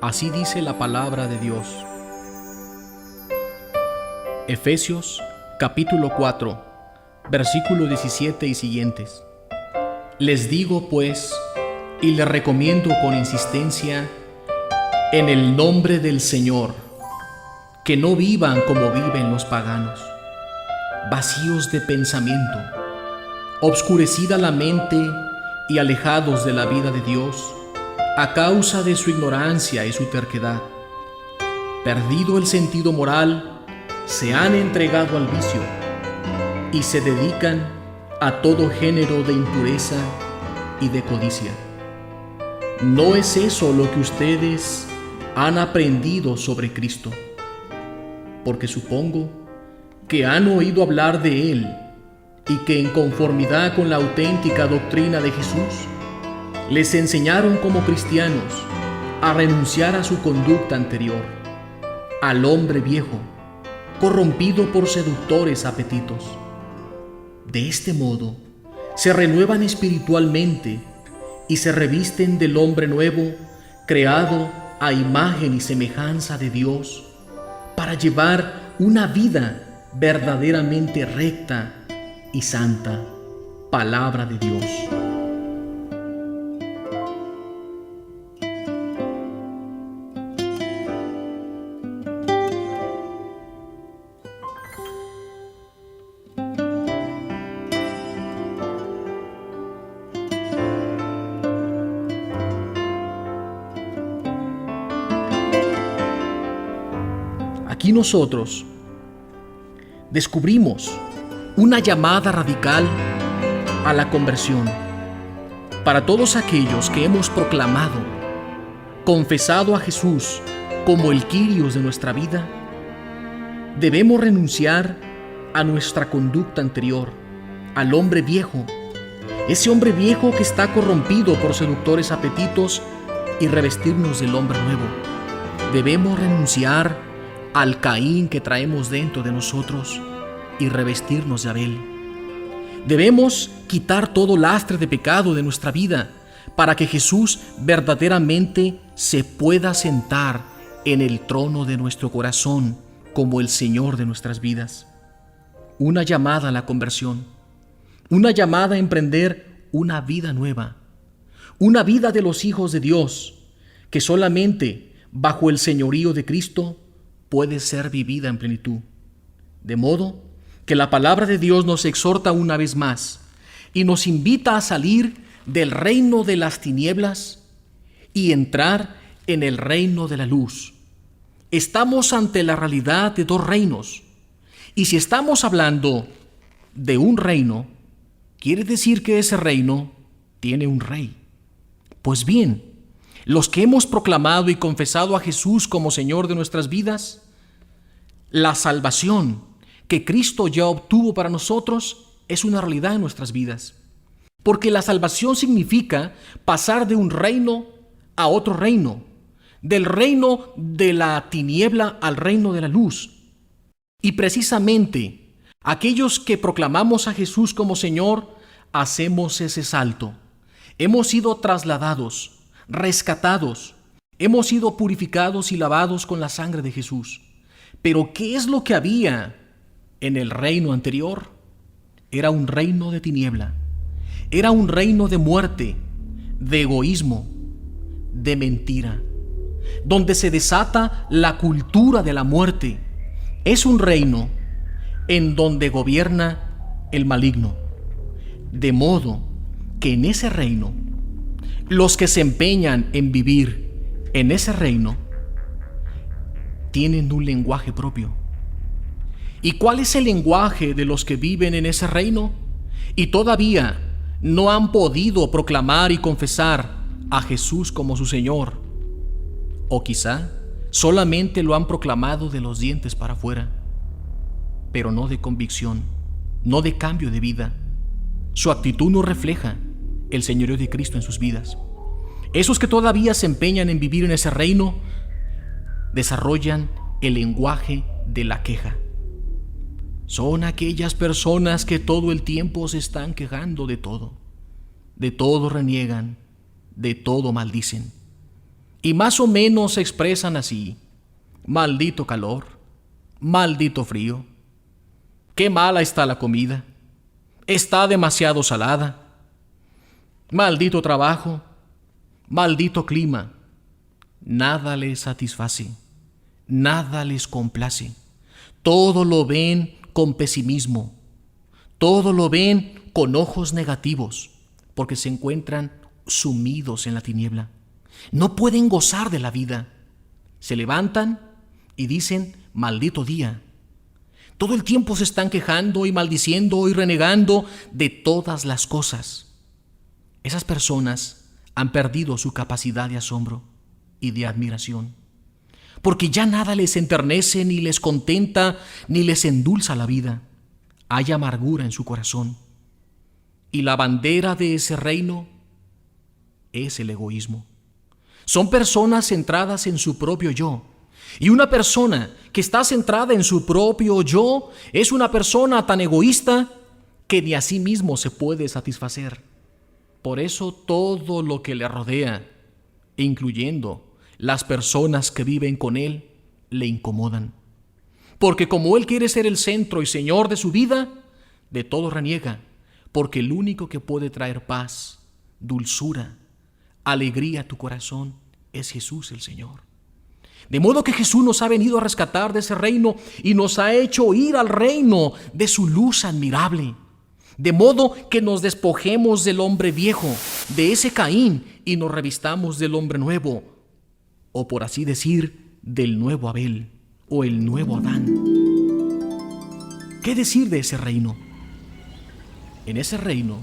Así dice la palabra de Dios. Efesios capítulo 4, versículo 17 y siguientes. Les digo pues, y les recomiendo con insistencia, en el nombre del Señor, que no vivan como viven los paganos, vacíos de pensamiento, obscurecida la mente y alejados de la vida de Dios, a causa de su ignorancia y su terquedad. Perdido el sentido moral, se han entregado al vicio y se dedican a todo género de impureza y de codicia. ¿No es eso lo que ustedes han aprendido sobre Cristo? Porque supongo que han oído hablar de Él y que en conformidad con la auténtica doctrina de Jesús, les enseñaron como cristianos a renunciar a su conducta anterior, al hombre viejo, corrompido por seductores apetitos. De este modo, se renuevan espiritualmente y se revisten del hombre nuevo, creado a imagen y semejanza de Dios, para llevar una vida verdaderamente recta y santa. Palabra de Dios. Aquí nosotros descubrimos una llamada radical a la conversión para todos aquellos que hemos proclamado, confesado a Jesús como el Kyrios de nuestra vida. Debemos renunciar a nuestra conducta anterior, al hombre viejo, ese hombre viejo que está corrompido por seductores apetitos, y revestirnos del hombre nuevo. Debemos renunciar al Caín que traemos dentro de nosotros y revestirnos de Abel. Debemos quitar todo lastre de pecado de nuestra vida para que Jesús verdaderamente se pueda sentar en el trono de nuestro corazón como el Señor de nuestras vidas. Una llamada a la conversión, una llamada a emprender una vida nueva, una vida de los hijos de Dios que solamente bajo el señorío de Cristo puede ser vivida en plenitud. De modo que la palabra de Dios nos exhorta una vez más y nos invita a salir del reino de las tinieblas y entrar en el reino de la luz. Estamos ante la realidad de dos reinos, y si estamos hablando de un reino, quiere decir que ese reino tiene un rey. Pues bien, los que hemos proclamado y confesado a Jesús como Señor de nuestras vidas, la salvación que Cristo ya obtuvo para nosotros es una realidad en nuestras vidas. Porque la salvación significa pasar de un reino a otro reino, del reino de la tiniebla al reino de la luz. Y precisamente aquellos que proclamamos a Jesús como Señor, hacemos ese salto. Hemos sido trasladados, rescatados, hemos sido purificados y lavados con la sangre de Jesús. Pero ¿qué es lo que había en el reino anterior? Era un reino de tiniebla, era un reino de muerte, de egoísmo, de mentira, donde se desata la cultura de la muerte. Es un reino en donde gobierna el maligno, de modo que en ese reino, los que se empeñan en vivir en ese reino tienen un lenguaje propio. ¿Y cuál es el lenguaje de los que viven en ese reino y todavía no han podido proclamar y confesar a Jesús como su Señor? O quizá solamente lo han proclamado de los dientes para afuera, pero no de convicción, no de cambio de vida. Su actitud no refleja el señorío de Cristo en sus vidas. Esos que todavía se empeñan en vivir en ese reino desarrollan el lenguaje de la queja. Son aquellas personas que todo el tiempo se están quejando de todo reniegan, de todo maldicen. y más o menos se expresan así: maldito calor, maldito frío, qué mala está la comida, está demasiado salada, maldito trabajo, maldito clima, nada les satisface, nada les complace, todo lo ven con pesimismo, todo lo ven con ojos negativos, porque se encuentran sumidos en la tiniebla. No pueden gozar de la vida. Se levantan y dicen: maldito día. Todo el tiempo se están quejando y maldiciendo y renegando de todas las cosas. Esas personas han perdido su capacidad de asombro y de admiración, porque ya nada les enternece, ni les contenta, ni les endulza la vida. Hay amargura en su corazón, y la bandera de ese reino es el egoísmo. Son personas centradas en su propio yo, y una persona que está centrada en su propio yo es una persona tan egoísta que ni a sí mismo se puede satisfacer. Por eso todo lo que le rodea, incluyendo las personas que viven con él, le incomodan. Porque como él quiere ser el centro y señor de su vida, de todo reniega, porque el único que puede traer paz, dulzura, alegría a tu corazón es Jesús el Señor. De modo que Jesús nos ha venido a rescatar de ese reino y nos ha hecho ir al reino de su luz admirable. De modo que nos despojemos del hombre viejo, de ese Caín, y nos revistamos del hombre nuevo, o por así decir, del nuevo Abel o el nuevo Adán. ¿Qué decir de ese reino? En ese reino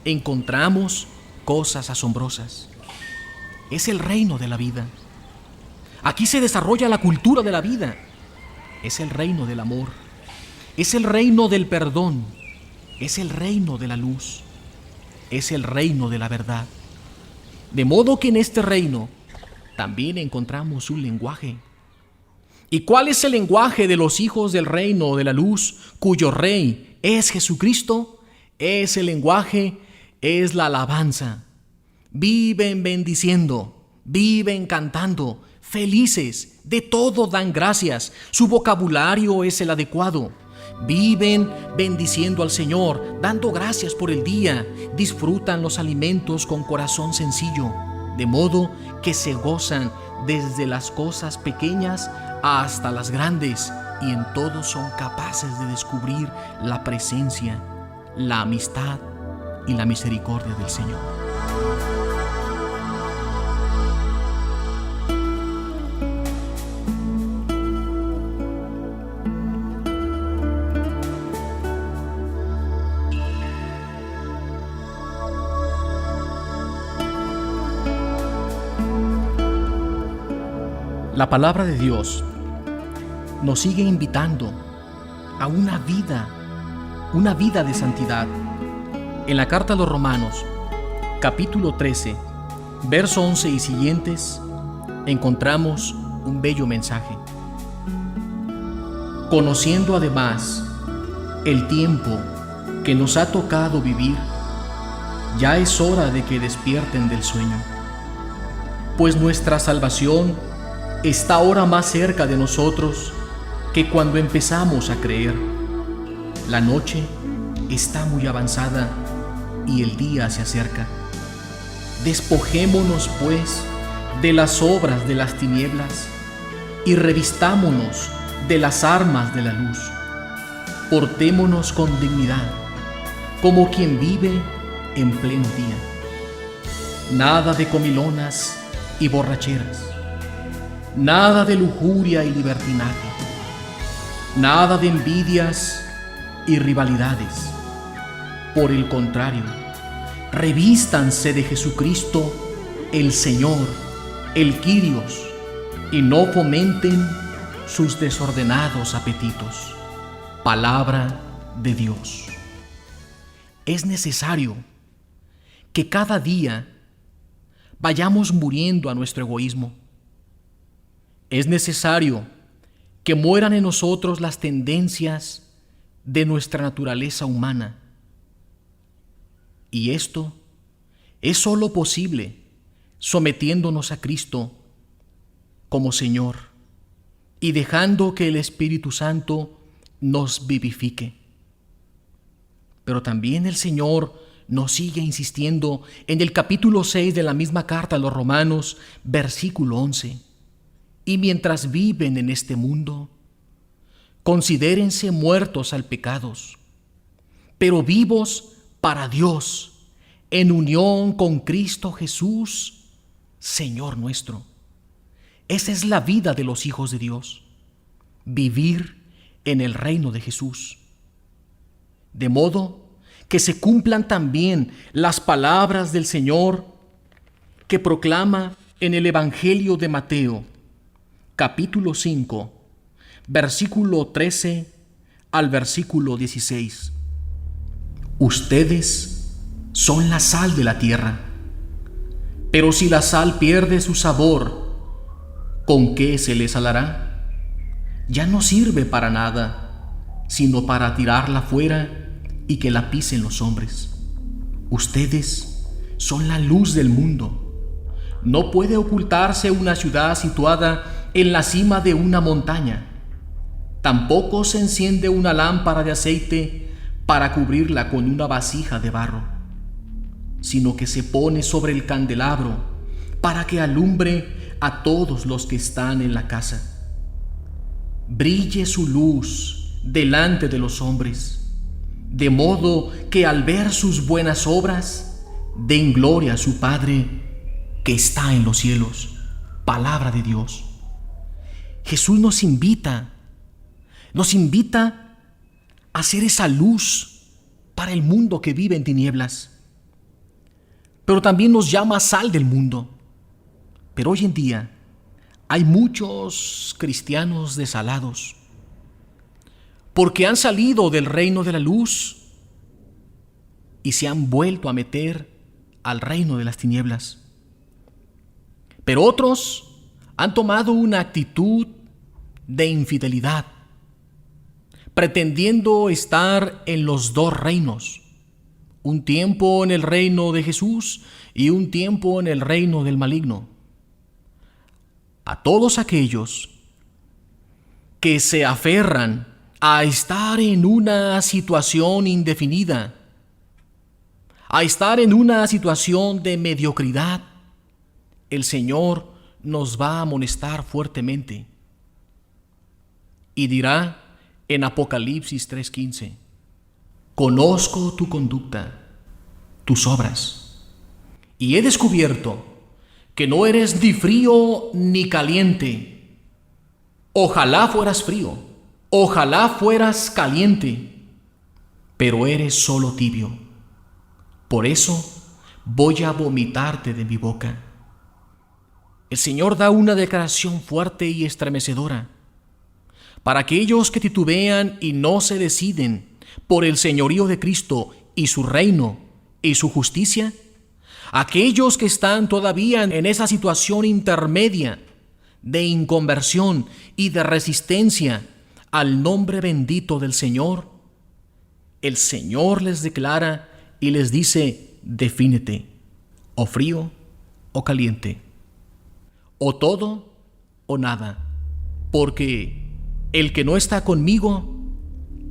encontramos cosas asombrosas. Es el reino de la vida. Aquí se desarrolla la cultura de la vida. Es el reino del amor. Es el reino del perdón. Es el reino de la luz. Es el reino de la verdad. De modo que en este reino también encontramos un lenguaje. ¿Y cuál es el lenguaje de los hijos del reino de la luz, cuyo rey es Jesucristo? Ese lenguaje es la alabanza. Viven bendiciendo, viven cantando, felices, de todo dan gracias. Su vocabulario es el adecuado. Viven bendiciendo al Señor, dando gracias por el día. Disfrutan los alimentos con corazón sencillo, de modo que se gozan desde las cosas pequeñas hasta las grandes, y en todo son capaces de descubrir la presencia, la amistad y la misericordia del Señor. La palabra de Dios nos sigue invitando a una vida de santidad. En la carta a los Romanos, capítulo 13, verso 11 y siguientes, encontramos un bello mensaje. Conociendo además el tiempo que nos ha tocado vivir, ya es hora de que despierten del sueño, pues nuestra salvación está ahora más cerca de nosotros que cuando empezamos a creer. La noche está muy avanzada y el día se acerca. Despojémonos, pues, de las obras de las tinieblas y revistámonos de las armas de la luz. Portémonos con dignidad, como quien vive en pleno día. Nada de comilonas y borracheras, nada de lujuria y libertinaje, nada de envidias y rivalidades. Por el contrario, revístanse de Jesucristo, el Señor, el Kyrios, y no fomenten sus desordenados apetitos. Palabra de Dios. Es necesario que cada día vayamos muriendo a nuestro egoísmo. Es necesario que mueran en nosotros las tendencias de nuestra naturaleza humana. Y esto es solo posible sometiéndonos a Cristo como Señor y dejando que el Espíritu Santo nos vivifique. Pero también el Señor nos sigue insistiendo en el capítulo 6 de la misma carta a los Romanos, versículo 11. Y mientras viven en este mundo, considérense muertos al pecado, pero vivos para Dios, en unión con Cristo Jesús, Señor nuestro. Esa es la vida de los hijos de Dios, vivir en el reino de Jesús. De modo que se cumplan también las palabras del Señor que proclama en el Evangelio de Mateo, capítulo 5, versículo 13 al versículo 16. Ustedes son la sal de la tierra, pero si la sal pierde su sabor, ¿con qué se le salará? Ya no sirve para nada, sino para tirarla fuera y que la pisen los hombres. Ustedes son la luz del mundo. No puede ocultarse una ciudad situada en la cima de una montaña. Tampoco se enciende una lámpara de aceite para cubrirla con una vasija de barro, sino que se pone sobre el candelabro para que alumbre a todos los que están en la casa. Brille su luz delante de los hombres, de modo que al ver sus buenas obras den gloria a su Padre que está en los cielos. Palabra de Dios. Jesús nos invita a ser esa luz para el mundo que vive en tinieblas. Pero también nos llama sal del mundo. Pero hoy en día hay muchos cristianos desalados porque han salido del reino de la luz y se han vuelto a meter al reino de las tinieblas. Pero otros han tomado una actitud de infidelidad, pretendiendo estar en los dos reinos, un tiempo en el reino de Jesús y un tiempo en el reino del maligno. A todos aquellos que se aferran a estar en una situación indefinida, a estar en una situación de mediocridad, el Señor nos va a amonestar fuertemente y dirá en Apocalipsis 3:15: conozco tu conducta, tus obras, y he descubierto que no eres ni frío ni caliente. Ojalá fueras frío, ojalá fueras caliente, pero eres solo tibio. Por eso voy a vomitarte de mi boca. El Señor da una declaración fuerte y estremecedora para aquellos que titubean y no se deciden por el señorío de Cristo y su reino y su justicia. Aquellos que están todavía en esa situación intermedia de inconversión y de resistencia al nombre bendito del Señor, el Señor les declara y les dice: defínete, o frío o caliente, o todo o nada, porque el que no está conmigo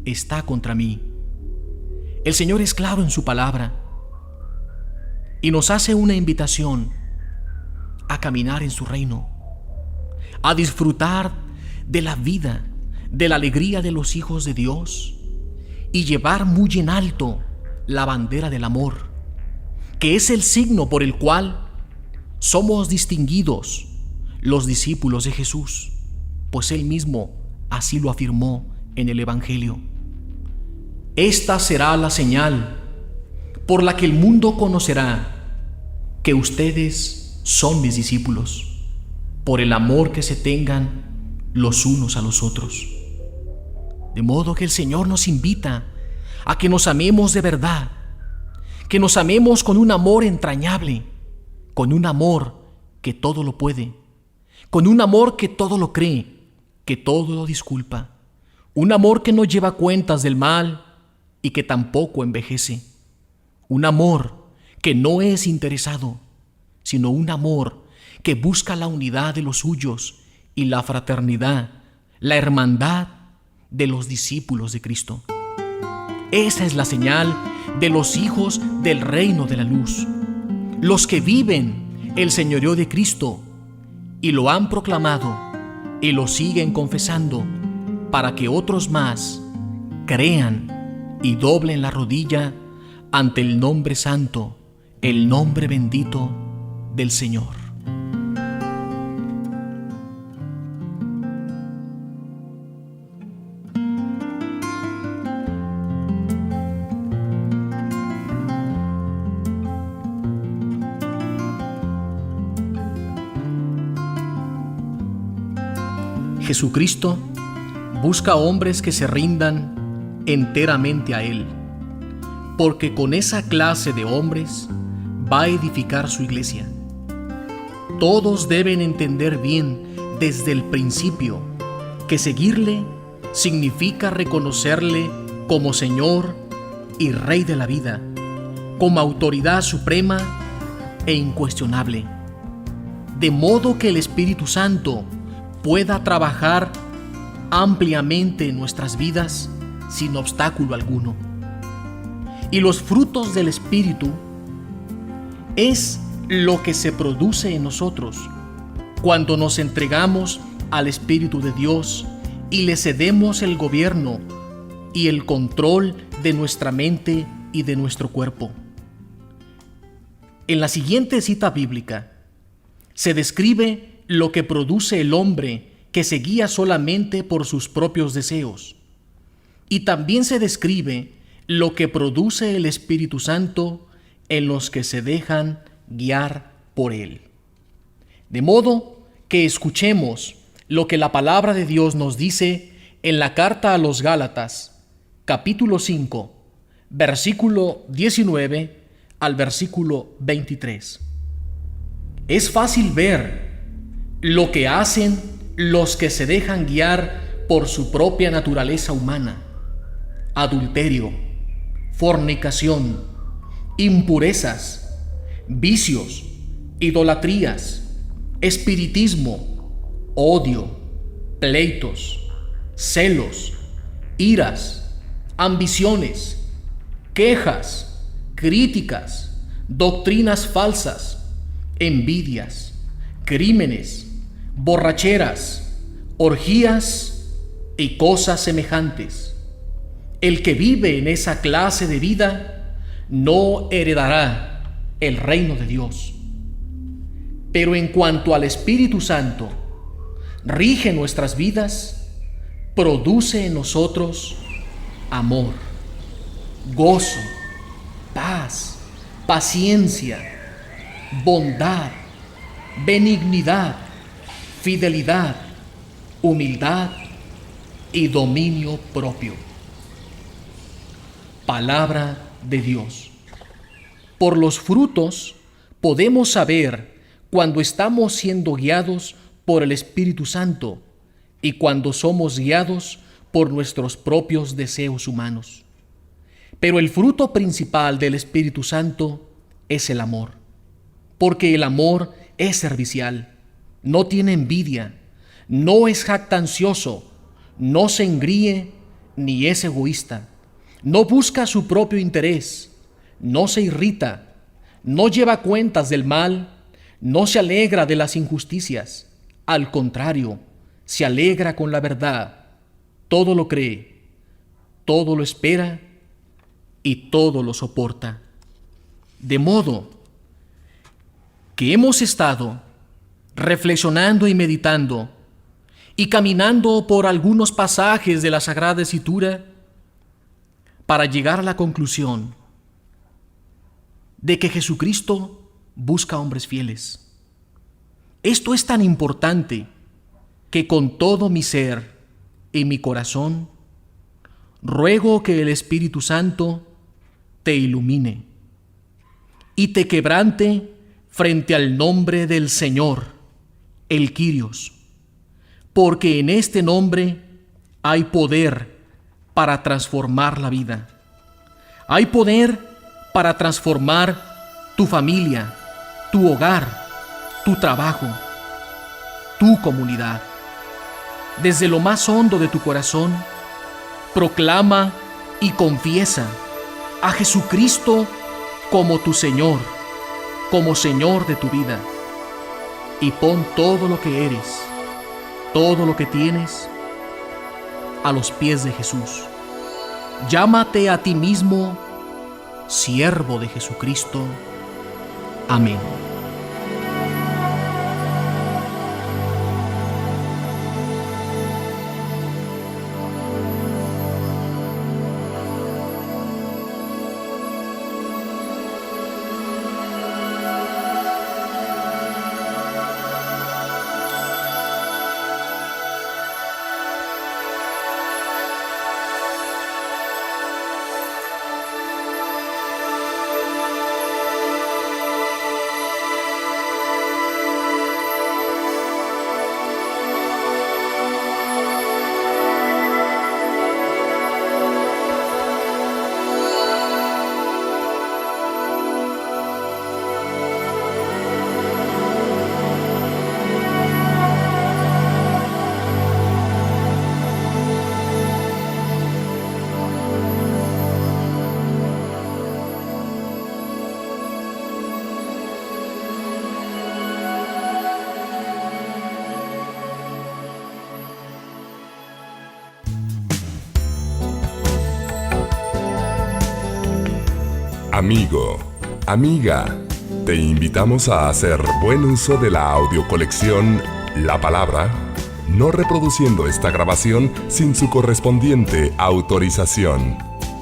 está contra mí. El Señor es claro en su palabra y nos hace una invitación a caminar en su reino, a disfrutar de la vida, de la alegría de los hijos de Dios y llevar muy en alto la bandera del amor, que es el signo por el cual somos distinguidos los discípulos de Jesús, pues Él mismo así lo afirmó en el Evangelio. Esta será la señal por la que el mundo conocerá que ustedes son mis discípulos, por el amor que se tengan los unos a los otros. De modo que el Señor nos invita a que nos amemos de verdad, que nos amemos con un amor entrañable, con un amor que todo lo puede, con un amor que todo lo cree, que todo lo disculpa, un amor que no lleva cuentas del mal y que tampoco envejece, un amor que no es interesado, sino un amor que busca la unidad de los suyos y la fraternidad, la hermandad de los discípulos de Cristo. Esa es la señal de los hijos del reino de la luz, los que viven el señorío de Cristo y lo han proclamado y lo siguen confesando para que otros más crean y doblen la rodilla ante el nombre santo, el nombre bendito del Señor. Jesucristo busca hombres que se rindan enteramente a Él, porque con esa clase de hombres va a edificar su iglesia. Todos deben entender bien desde el principio que seguirle significa reconocerle como Señor y Rey de la vida, como autoridad suprema e incuestionable, de modo que el Espíritu Santo pueda trabajar ampliamente en nuestras vidas sin obstáculo alguno. Y los frutos del Espíritu es lo que se produce en nosotros cuando nos entregamos al Espíritu de Dios y le cedemos el gobierno y el control de nuestra mente y de nuestro cuerpo. En la siguiente cita bíblica se describe lo que produce el hombre que se guía solamente por sus propios deseos. Y también se describe lo que produce el Espíritu Santo en los que se dejan guiar por Él. De modo que escuchemos lo que la palabra de Dios nos dice en la carta a los Gálatas, capítulo 5, versículo 19 al versículo 23. Es fácil ver lo que hacen los que se dejan guiar por su propia naturaleza humana: adulterio, fornicación, impurezas, vicios, idolatrías, espiritismo, odio, pleitos, celos, iras, ambiciones, quejas, críticas, doctrinas falsas, envidias, crímenes, borracheras, orgías y cosas semejantes. El que vive en esa clase de vida no heredará el reino de Dios. Pero en cuanto al Espíritu Santo rige nuestras vidas, produce en nosotros amor, gozo, paz, paciencia, bondad, benignidad, fidelidad, humildad y dominio propio. Palabra de Dios. Por los frutos podemos saber cuando estamos siendo guiados por el Espíritu Santo y cuando somos guiados por nuestros propios deseos humanos. Pero el fruto principal del Espíritu Santo es el amor, porque el amor es servicial, no tiene envidia, no es jactancioso, no se engríe ni es egoísta, no busca su propio interés, no se irrita, no lleva cuentas del mal, no se alegra de las injusticias, al contrario, se alegra con la verdad, todo lo cree, todo lo espera y todo lo soporta. De modo que hemos estado reflexionando y meditando y caminando por algunos pasajes de la Sagrada Escritura para llegar a la conclusión de que Jesucristo busca hombres fieles. Esto es tan importante que con todo mi ser y mi corazón ruego que el Espíritu Santo te ilumine y te quebrante frente al nombre del Señor, el Kyrios, porque en este nombre hay poder para transformar la vida. Hay poder para transformar tu familia, tu hogar, tu trabajo, tu comunidad. desde lo más hondo de tu corazón, proclama y confiesa a Jesucristo como tu Señor, como Señor de tu vida. Y pon todo lo que eres, todo lo que tienes, a los pies de Jesús. Llámate a ti mismo siervo de Jesucristo. Amén. Amigo, amiga, te invitamos a hacer buen uso de la audiocolección La Palabra, no reproduciendo esta grabación sin su correspondiente autorización.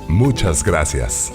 Muchas gracias.